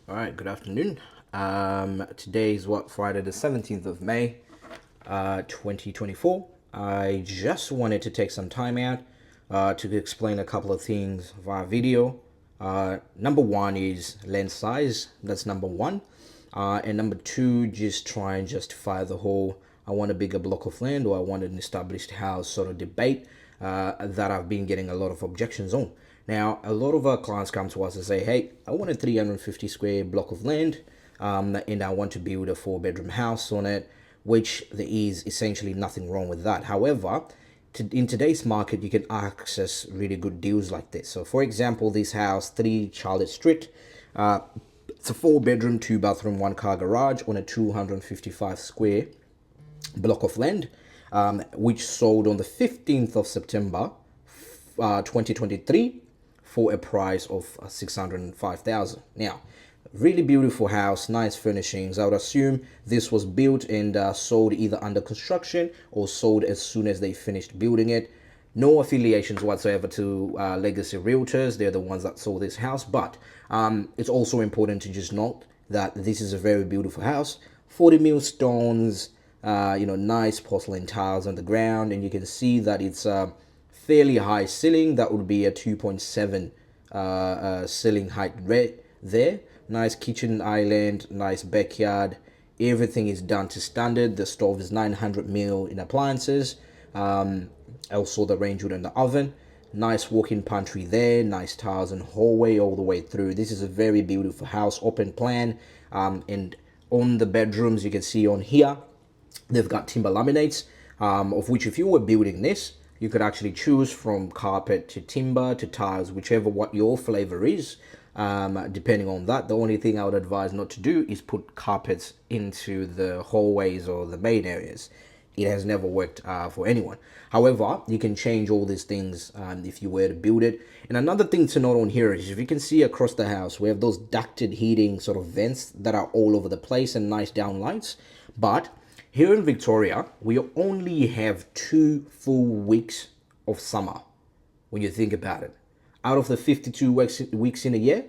All right, good afternoon. Today is Friday the 17th of May, 2024. I just wanted to take some time out to explain a couple of things via video. Number one is lens size, that's number one. And number two, just try and justify the whole I want a bigger block of land or I want an established house sort of debate that I've been getting a lot of objections on. Now, a lot of our clients come to us and say, hey, I want a 350 square block of land and I want to build a 4-bedroom house on it, which there is essentially nothing wrong with that. However, in today's market, you can access really good deals like this. So, for example, this house, 3 Charlotte Street, it's a 4-bedroom, 2-bathroom, 1-car garage on a 255 square block of land, which sold on the 15th of September, 2023 for a price of 605,000. Now, really beautiful house, nice furnishings. I would assume this was built and sold either under construction or sold as soon as they finished building it. No affiliations whatsoever to Legacy Realtors. They're the ones that sold this house. But it's also important to just note that this is a very beautiful house. 40 mil stones, nice porcelain tiles on the ground. And you can see that it's fairly high ceiling. That would be a 2.7 ceiling height there. Nice kitchen island, nice backyard. Everything is done to standard. The stove is 900 mil in appliances. Also the range hood and the oven. Nice walk-in pantry there. Nice tiles and hallway all the way through. This is a very beautiful house, open plan. And on the bedrooms, you can see on here, they've got timber laminates, of which if you were building this, you could actually choose from carpet to timber to tiles, whichever what your flavor is. Depending on that, the only thing I would advise not to do is put carpets into the hallways or the main areas. It has never worked for anyone. However, you can change all these things if you were to build it. And another thing to note on here is if you can see across the house, we have those ducted heating sort of vents that are all over the place and nice downlights. But here in Victoria, we only have 2 full weeks of summer when you think about it. Out of the 52 weeks in a year,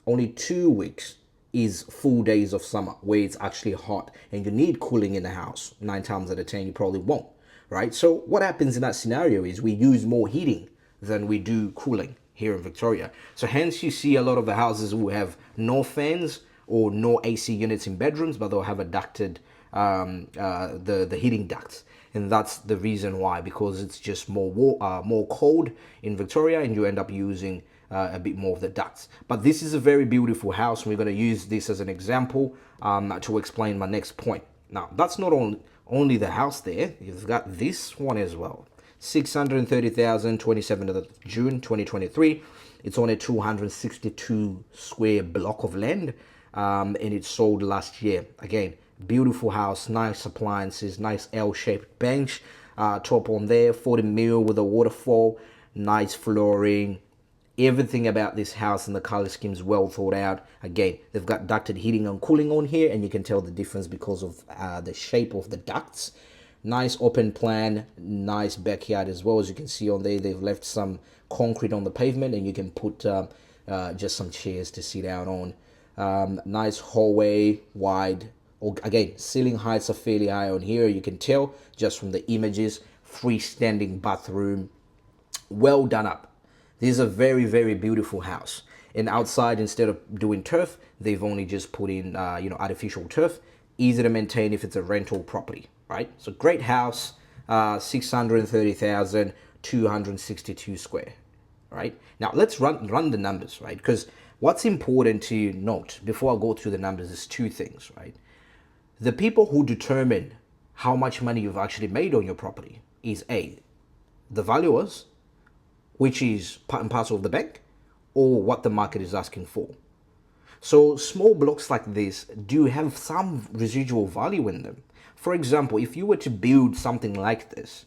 only 2 weeks is full days of summer where it's actually hot and you need cooling in the house. 9 times out of 10, you probably won't, right? So what happens in that scenario is we use more heating than we do cooling here in Victoria. So hence you see a lot of the houses who have no fans or no AC units in bedrooms, but they'll have a ducted, the heating ducts. And that's the reason why, because it's just more cold in Victoria and you end up using a bit more of the ducts. But this is a very beautiful house. We're going to use this as an example to explain my next point. Now, that's not only the house there. You've got this one as well. 630,000, 27th of June, 2023. It's on a 262 square block of land and it sold last year. Again, beautiful house, nice appliances, nice L-shaped bench, top on there, 40 mil with a waterfall, nice flooring. Everything about this house and the color scheme is well thought out. Again, they've got ducted heating and cooling on here, and you can tell the difference because of the shape of the ducts. Nice open plan, nice backyard as well. As you can see on there, they've left some concrete on the pavement, and you can put just some chairs to sit down on. Nice hallway, wide. Again, ceiling heights are fairly high on here. You can tell just from the images. Freestanding bathroom, well done up. This is a very, very beautiful house. And outside, instead of doing turf, they've only just put in, artificial turf. Easy to maintain if it's a rental property, right? So great house, 630,000, 262 square, right? Now let's run the numbers, right? Because what's important to note before I go through the numbers is 2 things, right? The people who determine how much money you've actually made on your property is A, the valuers, which is part and parcel of the bank, or what the market is asking for. So small blocks like this do have some residual value in them. For example, if you were to build something like this,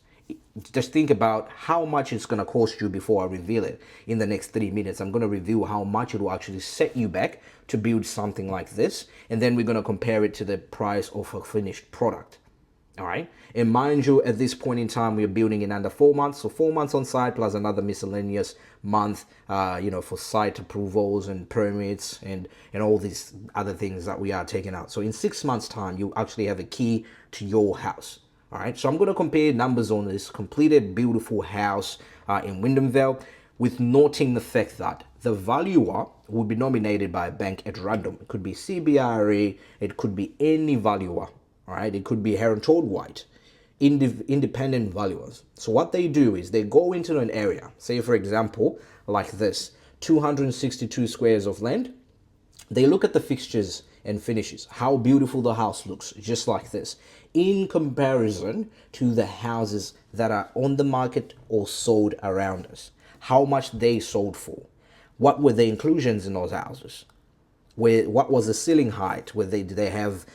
just think about how much it's going to cost you before I reveal it. In the next 3 minutes, I'm going to reveal how much it will actually set you back to build something like this. And then we're going to compare it to the price of a finished product. All right. And mind you, at this point in time, we're building in under 4 months. So 4 months on site plus another miscellaneous month, for site approvals and permits and all these other things that we are taking out. So in 6 months time, you actually have a key to your house. All right. So I'm going to compare numbers on this completed beautiful house in Wyndham Vale, with noting the fact that the valuer will be nominated by a bank at random. It could be CBRE, it could be any valuer. All right, it could be Heron Todd White, independent valuers. So what they do is they go into an area, say for example, like this, 262 squares of land. They look at the fixtures and finishes, how beautiful the house looks, just like this, in comparison to the houses that are on the market or sold around us, how much they sold for, what were the inclusions in those houses, what was the ceiling height, where they have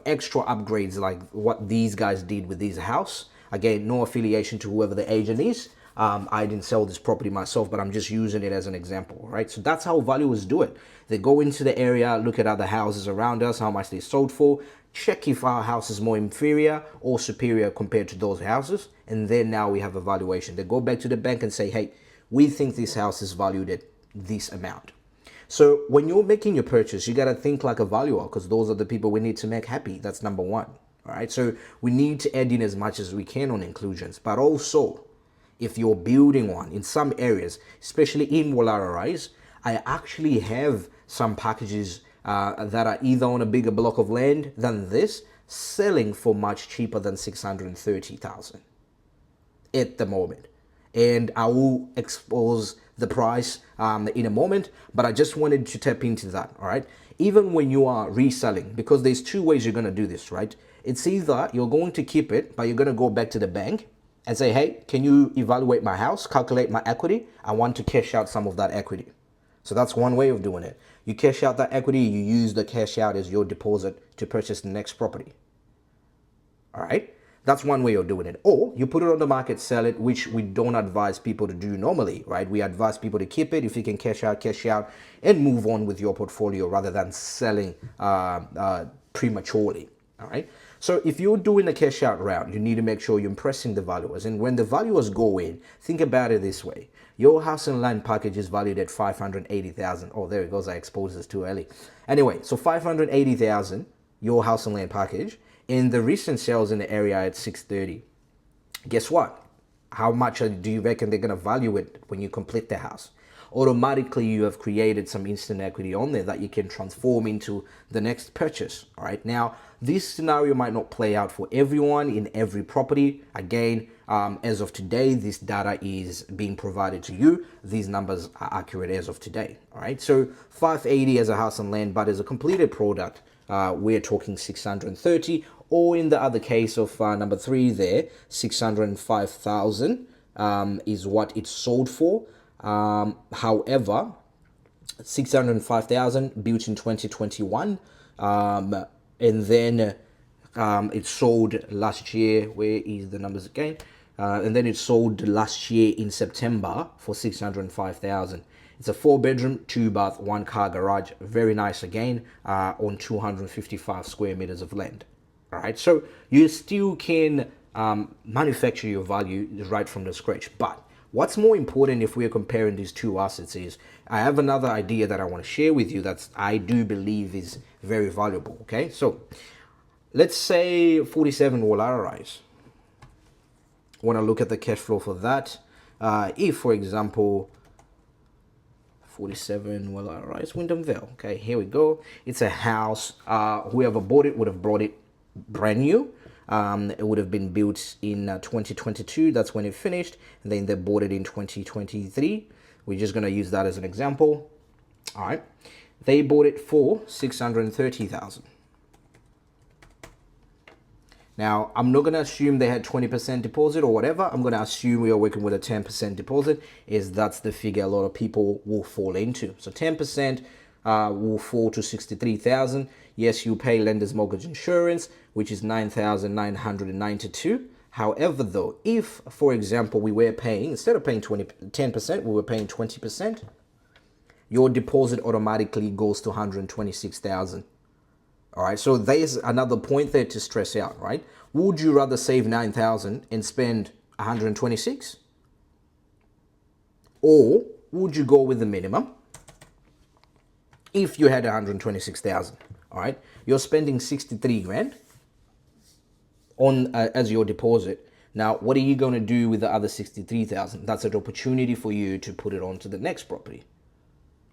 extra upgrades like what these guys did with this house. Again, no affiliation to whoever the agent is. I didn't sell this property myself, but I'm just using it as an example, right? So that's how valuers do it. They go into the area, look at other houses around us, how much they sold for, check if our house is more inferior or superior compared to those houses, and then now we have a valuation. They go back to the bank and say, hey, we think this house is valued at this amount. So when you're making your purchase, you got to think like a valuer, because those are the people we need to make happy. That's number one. All right. So we need to add in as much as we can on inclusions. But also, if you're building one in some areas, especially in Woollahra Rise, I actually have some packages that are either on a bigger block of land than this, selling for much cheaper than 630,000 at the moment. And I will expose the price in a moment, but I just wanted to tap into that. All right. Even when you are reselling, because there's two ways you're going to do this, right? It's either you're going to keep it, but you're going to go back to the bank and say, hey, can you evaluate my house, calculate my equity? I want to cash out some of that equity. So that's one way of doing it. You cash out that equity, you use the cash out as your deposit to purchase the next property. All right. That's one way of doing it. Or you put it on the market, sell it, which we don't advise people to do normally, right? We advise people to keep it. If you can cash out, and move on with your portfolio rather than selling prematurely. All right. So if you're doing a cash out route, you need to make sure you're impressing the valuers. And when the valuers go in, think about it this way. Your house and land package is valued at 580,000. Oh, there it goes. I exposed this too early. Anyway, so 580,000, your house and land package. In the recent sales in the area at 630, guess what? How much do you reckon they're going to value it when you complete the house? Automatically, you have created some instant equity on there that you can transform into the next purchase. All right. Now, this scenario might not play out for everyone in every property. Again, as of today, this data is being provided to you. These numbers are accurate as of today. All right. So 580 as a house and land, but as a completed product, we're talking 630, or in the other case of number 3 there, 605,000 is what it's sold for. However, 605,000 built in 2021, and then it sold last year. Where is the numbers again? And then it sold last year in September for 605,000. It's a 4-bedroom, 2-bath, 1-car garage. Very nice again, on 255 square meters of land. All right, so you still can manufacture your value right from the scratch. But what's more important if we're comparing these two assets is, I have another idea that I want to share with you that I do believe is very valuable. Okay, so let's say 47 Woollahra Rise. Want to look at the cash flow for that. If, for example, 47 Woollahra Rise, Wyndham Vale. Okay, here we go. It's a house. Whoever bought it would have bought it brand new. It would have been built in 2022. That's when it finished. And then they bought it in 2023. We're just going to use that as an example. All right. They bought it for 630,000. Now, I'm not going to assume they had 20% deposit or whatever. I'm going to assume we are working with a 10% deposit, is that's the figure a lot of people will fall into. So 10% will fall to 63,000. Yes, you pay lender's mortgage insurance, which is 9,992. However, though, if, for example, we were paying, instead of paying 10%, we were paying 20%, your deposit automatically goes to 126,000. All right, so there's another point there to stress out, right? Would you rather save 9,000 and spend 126? Or would you go with the minimum if you had 126,000? All right, you're spending 63 grand on as your deposit. Now, what are you going to do with the other 63,000? That's an opportunity for you to put it onto the next property.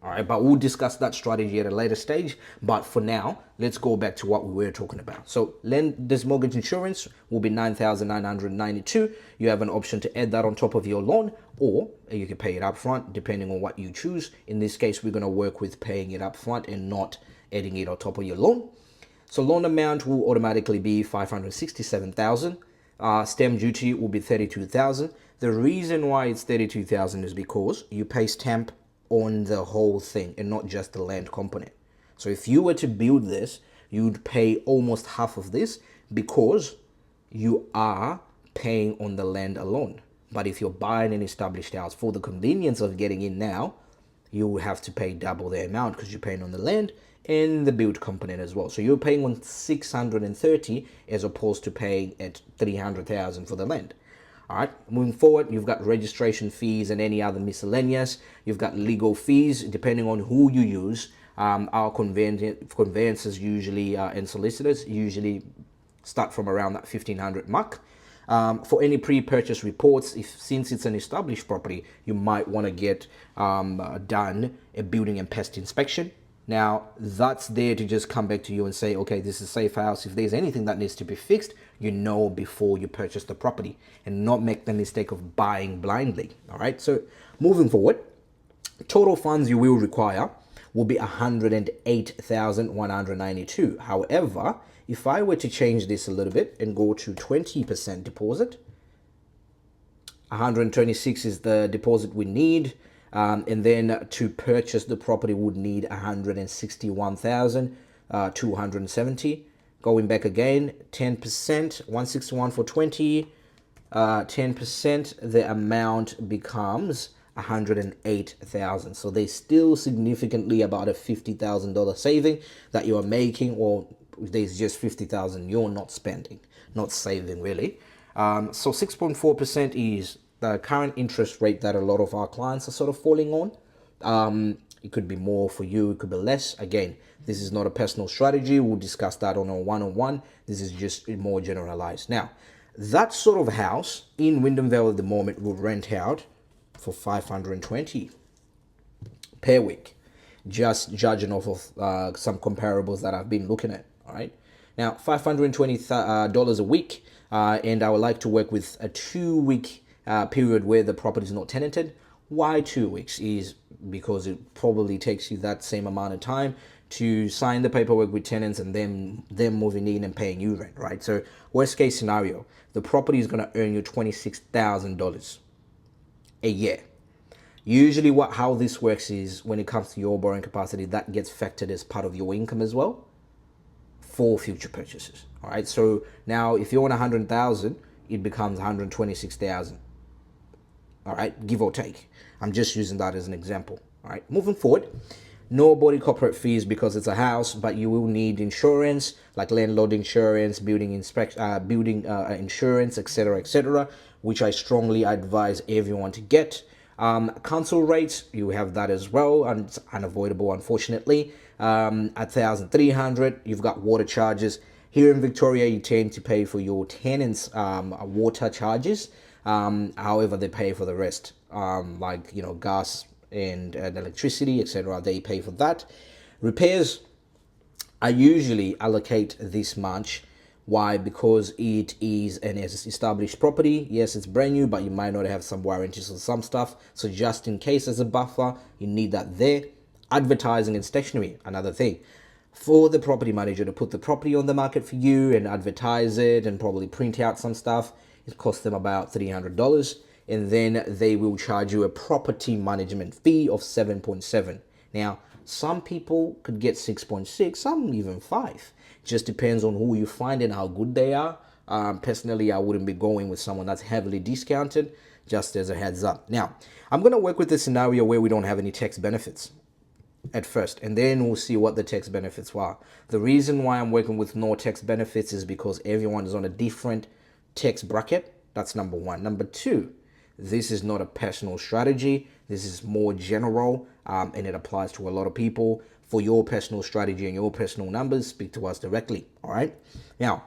All right, but we'll discuss that strategy at a later stage. But for now, let's go back to what we were talking about. So lender's mortgage insurance will be 9,992. You have an option to add that on top of your loan, or you can pay it up front, depending on what you choose. In this case, we're going to work with paying it up front and not adding it on top of your loan. So loan amount will automatically be 567,000. Stamp duty will be 32,000. The reason why it's 32,000 is because you pay stamp on the whole thing and not just the land component. So if you were to build this, you'd pay almost half of this because you are paying on the land alone. But if you're buying an established house for the convenience of getting in now, you will have to pay double the amount because you're paying on the land and the build component as well. So you're paying on 630 as opposed to paying at 300,000 for the land. All right, moving forward, you've got registration fees and any other miscellaneous. You've got legal fees, depending on who you use. Our conveyancers usually and solicitors usually start from around that 1,500 mark. For any pre-purchase reports, since it's an established property, you might want to get done a building and pest inspection. Now, that's there to just come back to you and say, okay, this is a safe house. If there's anything that needs to be fixed, you know before you purchase the property and not make the mistake of buying blindly. All right, so moving forward, total funds you will require will be 108,192. However, if I were to change this a little bit and go to 20% deposit, 126 is the deposit we need. And then to purchase the property would need 161,270. Going back again, 10%, 161 for 20, 10%, the amount becomes 108,000. So there's still significantly about a $50,000 saving that you are making, or there's just 50,000 you're not spending, not saving really. So 6.4% is the current interest rate that a lot of our clients are sort of falling on. It could be more for you, it could be less. Again, this is not a personal strategy. We'll discuss that on a one-on-one. This is just more generalized. Now, that sort of house in Wyndham Vale at the moment will rent out for 520 per week, just judging off of some comparables that I've been looking at. All right, now $520 a week, and I would like to work with a 2-week period where the property is not tenanted. Why 2 weeks? Is because it probably takes you that same amount of time to sign the paperwork with tenants and then them moving in and paying you rent, right? So worst case scenario, the property is going to earn you $26,000 a year. Usually how this works is when it comes to your borrowing capacity, that gets factored as part of your income as well for future purchases. All right, so now if you want 100,000, it becomes 126,000. All right, give or take. I'm just using that as an example. All right, moving forward, no body corporate fees because it's a house, but you will need insurance like landlord insurance, building insurance, etc., which I strongly advise everyone to get. Council rates, you have that as well, and it's unavoidable, unfortunately. At 1,300, you've got water charges. Here in Victoria, you tend to pay for your tenants' water charges. However, they pay for the rest, like gas and electricity, etc. They pay for that. Repairs, I usually allocate this much. Why? Because it is an established property. Yes, it's brand new, but you might not have some warranties on some stuff. So just in case as a buffer, you need that there. Advertising and stationery, another thing. For the property manager to put the property on the market for you and advertise it and probably print out some stuff, it costs them about $300. And then they will charge you a property management fee of 7.7. Now, some people could get 6.6, some even 5. Just depends on who you find and how good they are. Personally, I wouldn't be going with someone that's heavily discounted, just as a heads up. Now, I'm going to work with the scenario where we don't have any tax benefits. at first, and then we'll see what the tax benefits are. The reason why I'm working with no tax benefits is because everyone is on a different tax bracket. That's number one. Number two, this is not a personal strategy. This is more general, and it applies to a lot of people. For your personal strategy and your personal numbers, speak to us directly. All right. Now,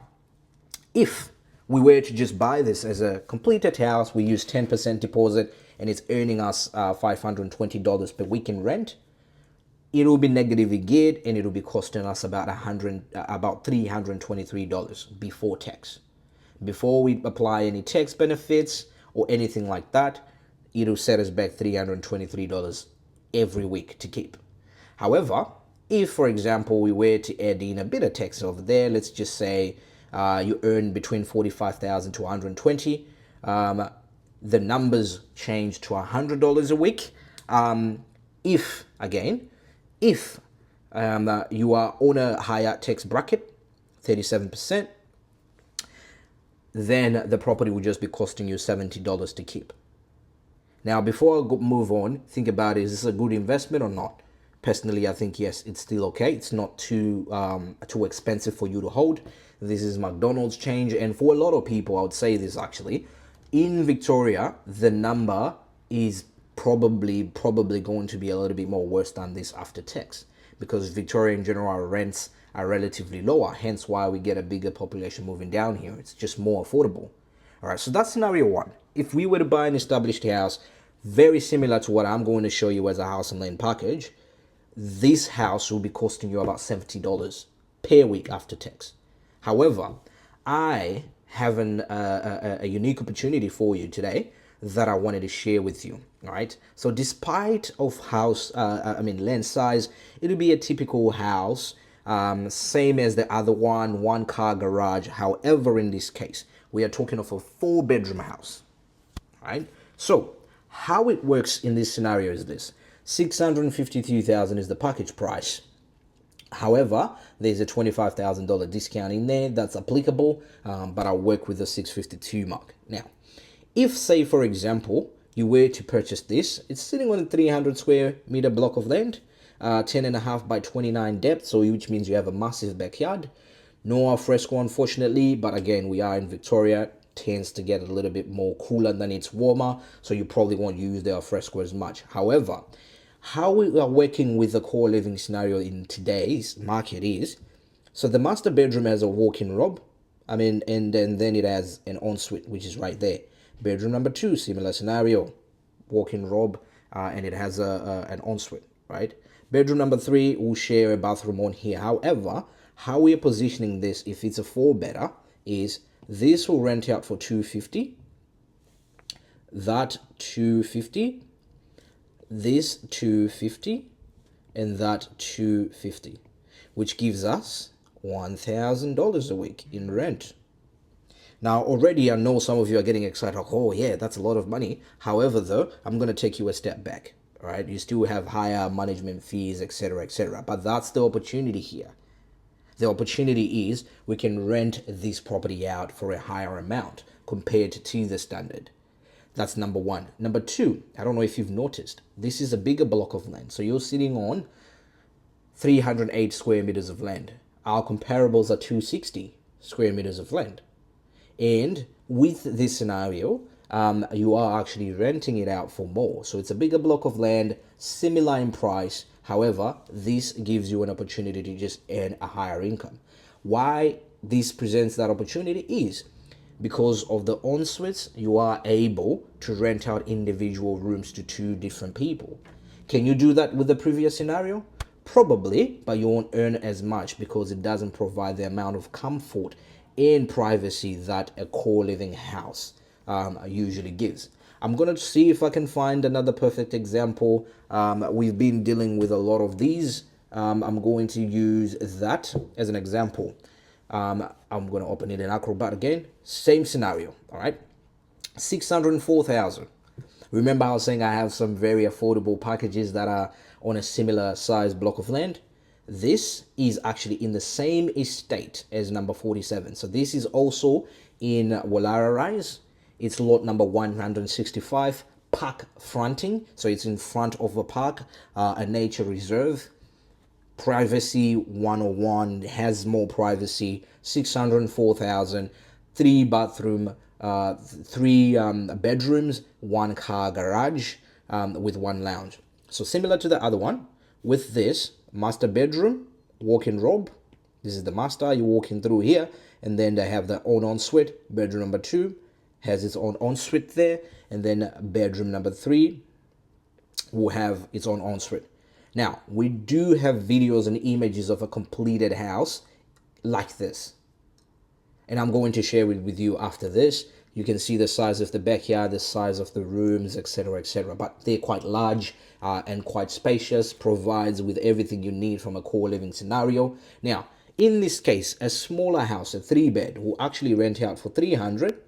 if we were to just buy this as a completed house, we use 10% deposit, and it's earning us $520 per week in rent. It'll be negatively geared, and it'll be costing us about $323 before tax. Before we apply any tax benefits or anything like that, it'll set us back $323 every week to keep. However, if, for example, we were to add in a bit of tax over there, let's just say you earn between 45,000 to 120, the numbers change to $100 a week. If you are on a higher tax bracket, 37%, then the property will just be costing you $70 to keep. Now, before I move on, think about it. Is this a good investment or not? Personally, I think yes, it's still okay. It's not too expensive for you to hold. This is McDonald's change, and for a lot of people, I would say this actually, in Victoria, the number is probably going to be a little bit more worse than this after tax, because Victoria in general, our rents are relatively lower, hence why we get a bigger population moving down here. It's just more affordable. All right, so that's scenario one. If we were to buy an established house, very similar to what I'm going to show you as a house and land package, this house will be costing you about $70 per week after tax. However, I have a unique opportunity for you today that I wanted to share with you. All right. So despite of land size, it'll be a typical house, same as the other one car garage. However, in this case, we are talking of a 4-bedroom house. All right. So how it works in this scenario is this: $652,000 is the package price. However, there's a $25,000 discount in there that's applicable, but I'll work with the 652 mark. Now, if, say, for example, you were to purchase this, it's sitting on a 300 square meter block of land, 10.5 by 29 depth, so which means you have a massive backyard. No alfresco, unfortunately, but again, we are in Victoria, tends to get a little bit more cooler than it's warmer, so you probably won't use the alfresco as much. However, how we are working with the core living scenario in today's market is, so the master bedroom has a walk-in robe, and then it has an ensuite, which is right there. Bedroom number 2, similar scenario, walk-in robe, and it has an ensuite, right? Bedroom number 3 will share a bathroom on here. However, how we are positioning this, if it's a 4-bedder, is this will rent out for $250, that $250, this $250, and that $250, which gives us $1,000 a week in rent. Now, already I know some of you are getting excited, like, oh yeah, that's a lot of money. However, though, I'm going to take you a step back. All right, you still have higher management fees, etc., etc. But that's the opportunity here. The opportunity is we can rent this property out for a higher amount compared to the standard. That's number one. Number two, I don't know if you've noticed, this is a bigger block of land. So you're sitting on 308 square meters of land. Our comparables are 260 square meters of land. And with this scenario, you are actually renting it out for more. So it's a bigger block of land, similar in price. However, this gives you an opportunity to just earn a higher income. Why this presents that opportunity is because of the en-suites, you are able to rent out individual rooms to 2 different people. Can you do that with the previous scenario? Probably, but you won't earn as much because it doesn't provide the amount of comfort and privacy that a core living house usually gives. I'm going to see if I can find another perfect example. We've been dealing with a lot of these. I'm going to use that as an example. I'm going to open it in Acrobat again. Same scenario, all right? 604,000. Remember I was saying I have some very affordable packages that are on a similar size block of land? This is actually in the same estate as number 47. So this is also in Wallara Rise. It's lot number 165, park fronting, so it's in front of a park, a nature reserve. Privacy 101, has more privacy. 604,000, 3 bathroom, 3 bedrooms, 1 car garage, with 1 lounge. So similar to the other one, with this master bedroom, walk-in robe. This is the master. You walk in through here, and then they have their own ensuite. Bedroom number 2 has its own ensuite there, and then bedroom number 3 will have its own ensuite. Now, we do have videos and images of a completed house like this, and I'm going to share it with you after this. You can see the size of the backyard, the size of the rooms, etc., etc. But they're quite large and quite spacious, provides with everything you need from a core living scenario. Now, in this case, a smaller house, a 3-bed, will actually rent out for 300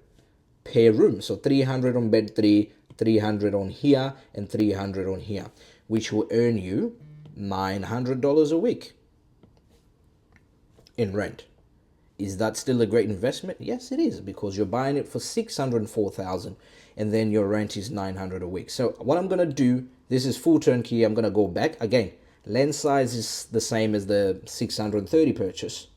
per room. So 300 on bed 3, 300 on here, and 300 on here, which will earn you $900 a week in rent. Is that still a great investment? Yes, it is, because you're buying it for $604,000 and then your rent is $900 a week. So what I'm going to do, this is full turnkey. I'm going to go back again. Land size is the same as the 630 purchase.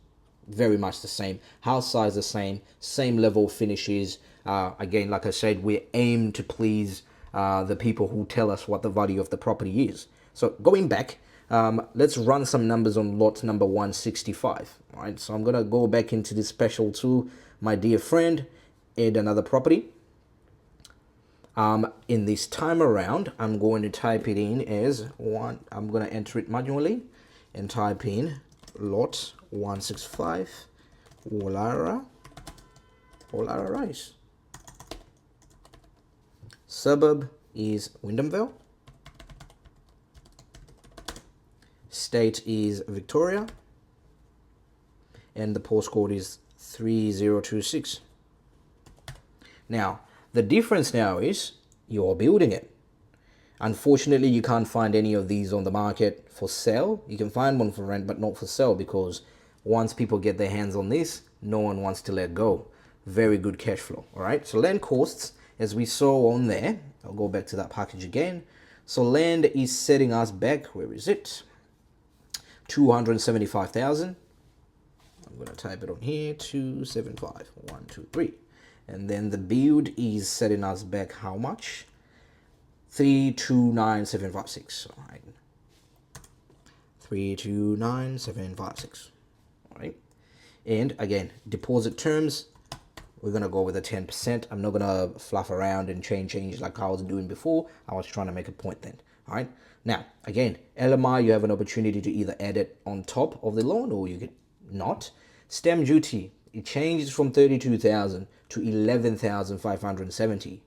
Very much the same. House size the same level finishes. Again, like I said, we aim to please the people who tell us what the value of the property is. So going back, let's run some numbers on lot number 165. All right, so I'm going to go back into this special tool, my dear friend, add another property. In this time around, I'm going to type it in as one. I'm going to enter it manually and type in lot 165 Woollahra Rise. Suburb is Wyndhamville. State is Victoria. And the postcode is 3026. Now, the difference now is you're building it. Unfortunately, you can't find any of these on the market for sale. You can find one for rent, but not for sale, because once people get their hands on this, no one wants to let go. Very good cash flow. All right. So land costs, as we saw on there, I'll go back to that package again. So land is setting us back. Where is it? 275,000. I'm going to type it on here. 275. 1, 2, 3. And then the build is setting us back how much? 329,756. All right. 329,756. All right. And again, deposit terms, we're going to go with a 10%. I'm not going to fluff around and change like I was doing before. I was trying to make a point then. All right. Now, again, LMI, you have an opportunity to either add it on top of the loan or you could not. Stamp duty, it changes from 32,000 to 11,570.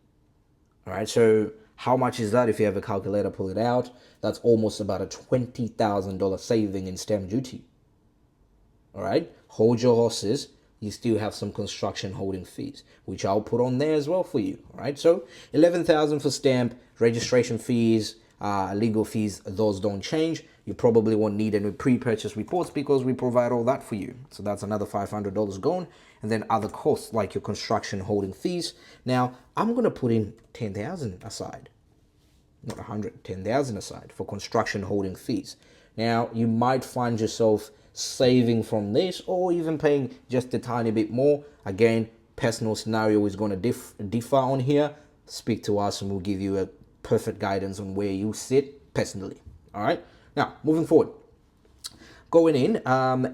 All right. So how much is that? If you have a calculator, pull it out. That's almost about a $20,000 saving in stamp duty. All right. Hold your horses. You still have some construction holding fees, which I'll put on there as well for you. All right. So 11,000 for stamp, registration fees, legal fees, those don't change. You probably won't need any pre-purchase reports because we provide all that for you. So that's another $500 gone. And then other costs like your construction holding fees. Now, I'm going to put in 10,000 aside. Not 100, 10,000 aside for construction holding fees. Now, you might find yourself saving from this or even paying just a tiny bit more. Again, personal scenario is going to differ on here. Speak to us and we'll give you a perfect guidance on where you sit personally. All right. Now, moving forward, going in,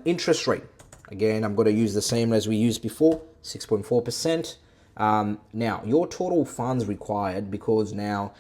interest rate. Again, I'm going to use the same as we used before, 6.4%. Now, your total funds required, because now,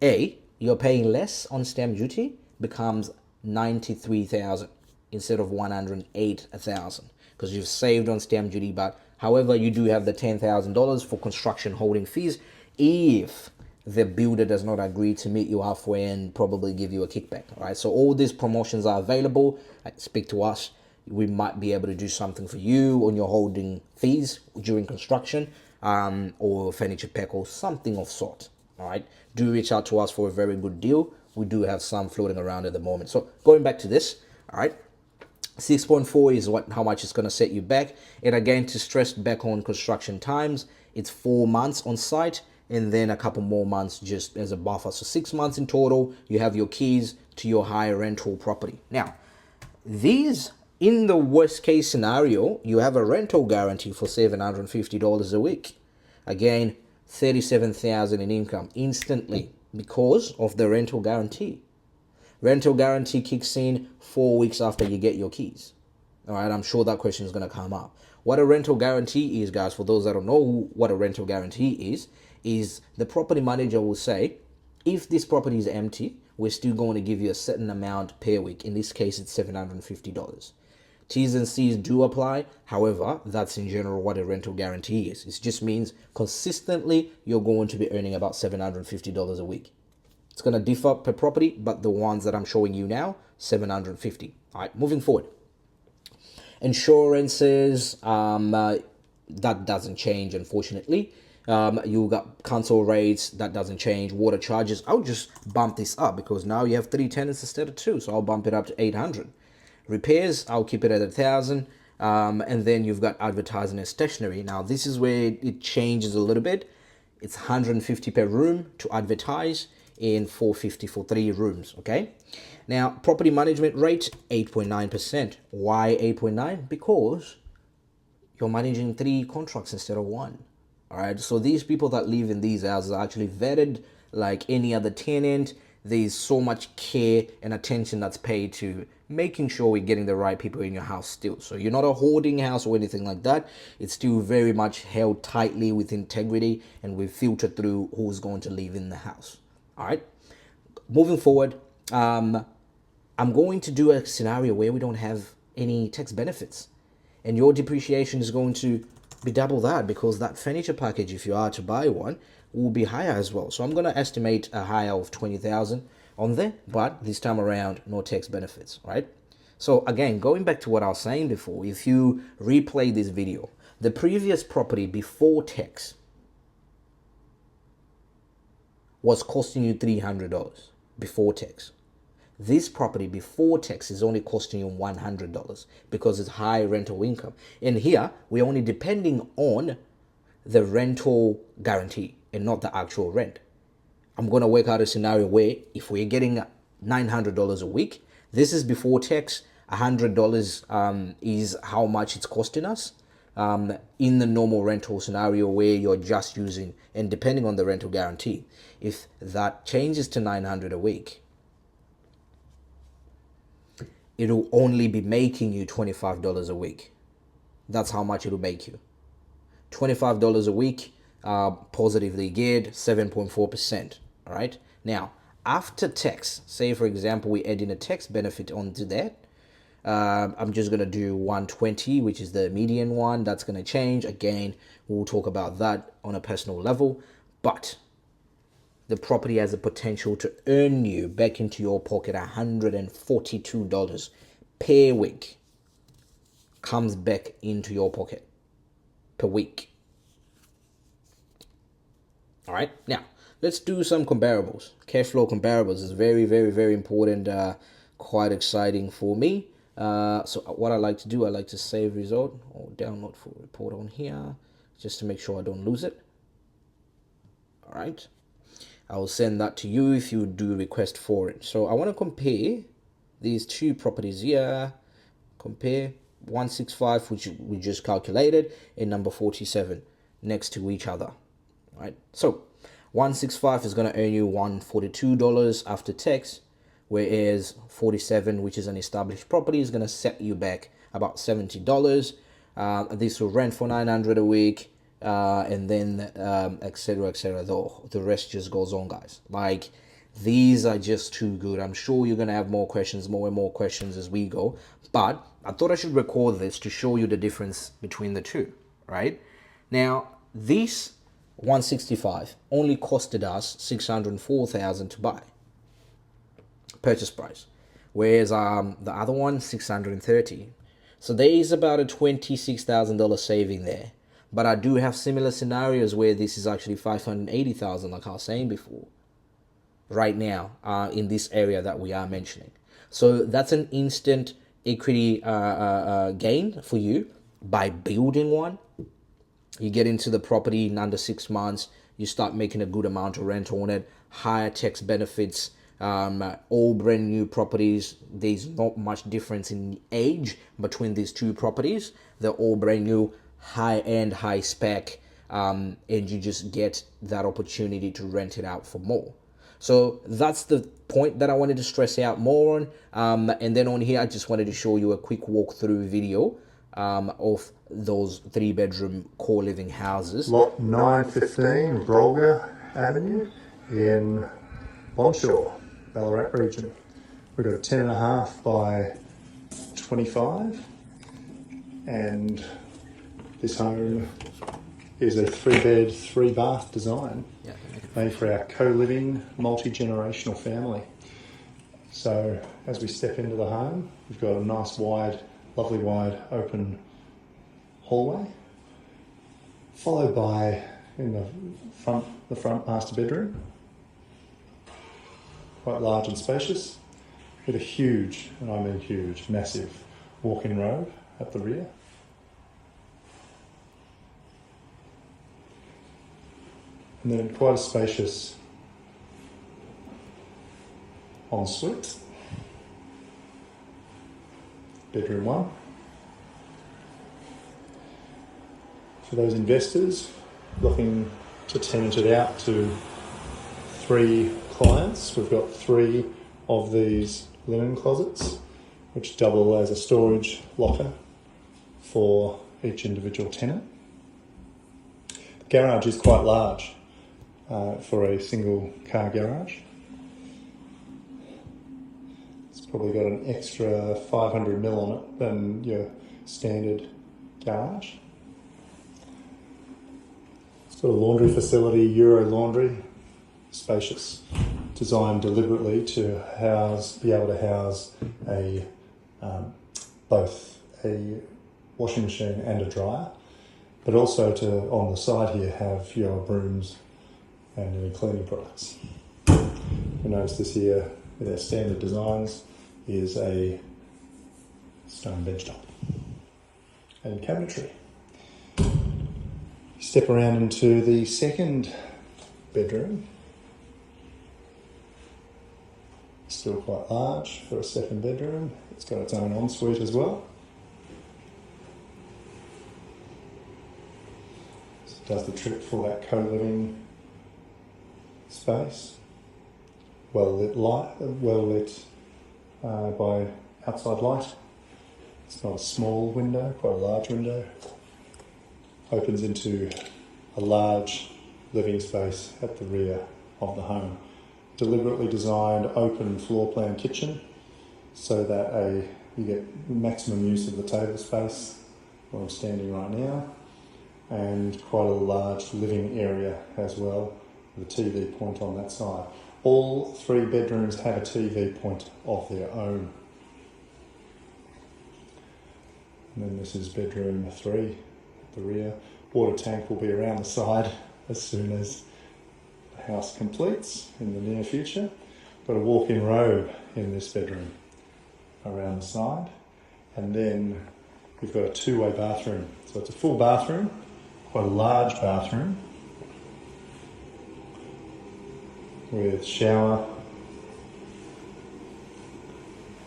you're paying less on stamp duty, becomes 93,000 instead of 108,000 because you've saved on stamp duty. But however, you do have the $10,000 for construction holding fees if the builder does not agree to meet you halfway and probably give you a kickback. All right. So all these promotions are available. Speak to us. We might be able to do something for you on your holding fees during construction, or furniture pack or something of sort. All right. Do reach out to us for a very good deal. We do have some floating around at the moment. So going back to this, all right. 6.4 is how much it's going to set you back. And again, to stress back on construction times, it's 4 months on site and then a couple more months just as a buffer. So 6 months in total, you have your keys to your higher rental property. Now, these, in the worst case scenario, you have a rental guarantee for $750 a week. Again, 37,000 in income instantly because of the rental guarantee. Rental guarantee kicks in 4 weeks after you get your keys. All right, I'm sure that question is going to come up. What a rental guarantee is, guys, for those that don't know what a rental guarantee is the property manager will say, if this property is empty, we're still going to give you a certain amount per week. In this case, it's $750. T's and C's do apply. However, that's in general what a rental guarantee is. It just means consistently you're going to be earning about $750 a week. It's going to differ per property, but the ones that I'm showing you now, $750. All right, moving forward. Insurances, that doesn't change, unfortunately. You got council rates, that doesn't change. Water charges, I'll just bump this up because now you have 3 tenants instead of 2, so I'll bump it up to 800. Repairs, I'll keep it at 1,000. And then you've got advertising and stationery. Now this is where it changes a little bit. It's 150 per room to advertise and 450 for 3 rooms. Okay. Now property management rate 8.9%. Why 8.9? Because you're managing 3 contracts instead of 1. All right. So these people that live in these houses are actually vetted like any other tenant. There's so much care and attention that's paid to making sure we're getting the right people in your house still. So you're not a hoarding house or anything like that. It's still very much held tightly with integrity, and we filter through who's going to live in the house. All right. Moving forward, I'm going to do a scenario where we don't have any tax benefits, and your depreciation is going to be double that because that furniture package, if you are to buy one, will be higher as well. So I'm going to estimate a higher of 20,000 on there, but this time around, no tax benefits, right? So again, going back to what I was saying before, if you replay this video, the previous property before tax was costing you $300 before tax. This property before tax is only costing you $100 because it's high rental income. And here, we're only depending on the rental guarantee and not the actual rent. I'm going to work out a scenario where if we're getting $900 a week, this is before tax, $100 is how much it's costing us in the normal rental scenario where you're just using, and depending on the rental guarantee, if that changes to $900 a week, it'll only be making you $25 a week. That's how much it'll make you. $25 a week, positively geared, 7.4%. All right. Now, after tax, say for example, we add in a tax benefit onto that. I'm just going to do 120, which is the median one. That's going to change. Again, we'll talk about that on a personal level. But the property has the potential to earn you back into your pocket $142 per week. Comes back into your pocket per week. All right. Now, let's do some comparables. Cash flow comparables is very, very, very important. Quite exciting for me. So what I like to do, I like to save result or download for report on here just to make sure I don't lose it. All right. I will send that to you if you do request for it. So I want to compare these 2 properties here. Compare 165, which we just calculated, and number 47 next to each other. All right. So 165 is going to earn you $142 after tax, whereas 47, which is an established property, is going to set you back about $70. This will rent for $900 a week, and then etc. etc. The rest just goes on, guys. Like, these are just too good. I'm sure you're going to have more questions, more and more questions as we go, but I thought I should record this to show you the difference between the two. Right now, this 165 only costed us $604,000 to buy, purchase price, whereas the other one $630. So there is about a $26,000 saving there. But I do have similar scenarios where this is actually $580,000, like I was saying before, right now in this area that we are mentioning. So that's an instant equity gain for you by building one. You get into the property in under 6 months, you start making a good amount of rent on it. Higher tax benefits. All brand new properties. There's not much difference in age between these two properties. They're all brand new, high end, high spec, and you just get that opportunity to rent it out for more. So that's the point that I wanted to stress out more on. And then on here, I just wanted to show you a quick walkthrough video of those 3-bedroom core living houses. Lot 915 Brolga Avenue in Lonshaw, Ballarat region. We've got a 10.5 by 25, and this home is a 3-bed, 3-bath design made for our co-living, multi-generational family. So as we step into the home, we've got a nice wide, lovely wide open hallway, followed by in the front master bedroom, quite large and spacious, with a huge, and I mean huge, massive walk-in robe at the rear. And then quite a spacious ensuite, bedroom 1. For those investors looking to tenant it out to 3 clients, we've got 3 of these linen closets, which double as a storage locker for each individual tenant. The garage is quite large for a single car garage. It's probably got an extra 500mm on it than your standard garage. It's got a laundry facility, Euro laundry, spacious, designed deliberately to be able to house both a washing machine and a dryer, but also to, on the side here, have your brooms and any cleaning products. You'll notice this here, with our standard designs, is a stone benchtop and cabinetry. Step around into the second bedroom. Still quite large for a second bedroom. It's got its own ensuite as well. So it does the trick for that co-living space. Well lit by outside light. It's not a small window, quite a large window. Opens into a large living space at the rear of the home. Deliberately designed open floor plan kitchen so that you get maximum use of the table space where I'm standing right now, and quite a large living area as well, with a TV point on that side. All 3 bedrooms have a TV point of their own. And then this is bedroom 3 at the rear. Water tank will be around the side as soon as the house completes in the near future. Got a walk-in robe in this bedroom around the side. And then we've got a 2-way bathroom. So it's a full bathroom, quite a large bathroom, with shower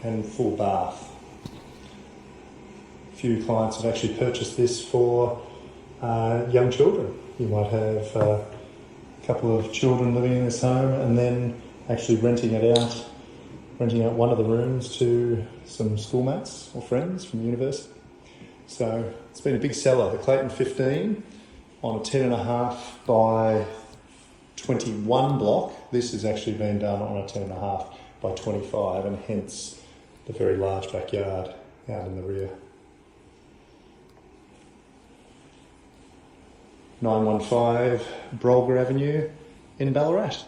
and full bath. A few clients have actually purchased this for young children. You might have a couple of children living in this home and then actually renting out one of the rooms to some schoolmates or friends from university. So it's been a big seller. The Clayton 15 on a 10.5 by 21 block. This has actually been done on a 10.5 by 25, and hence the very large backyard out in the rear. 915 Brolga Avenue in Ballarat.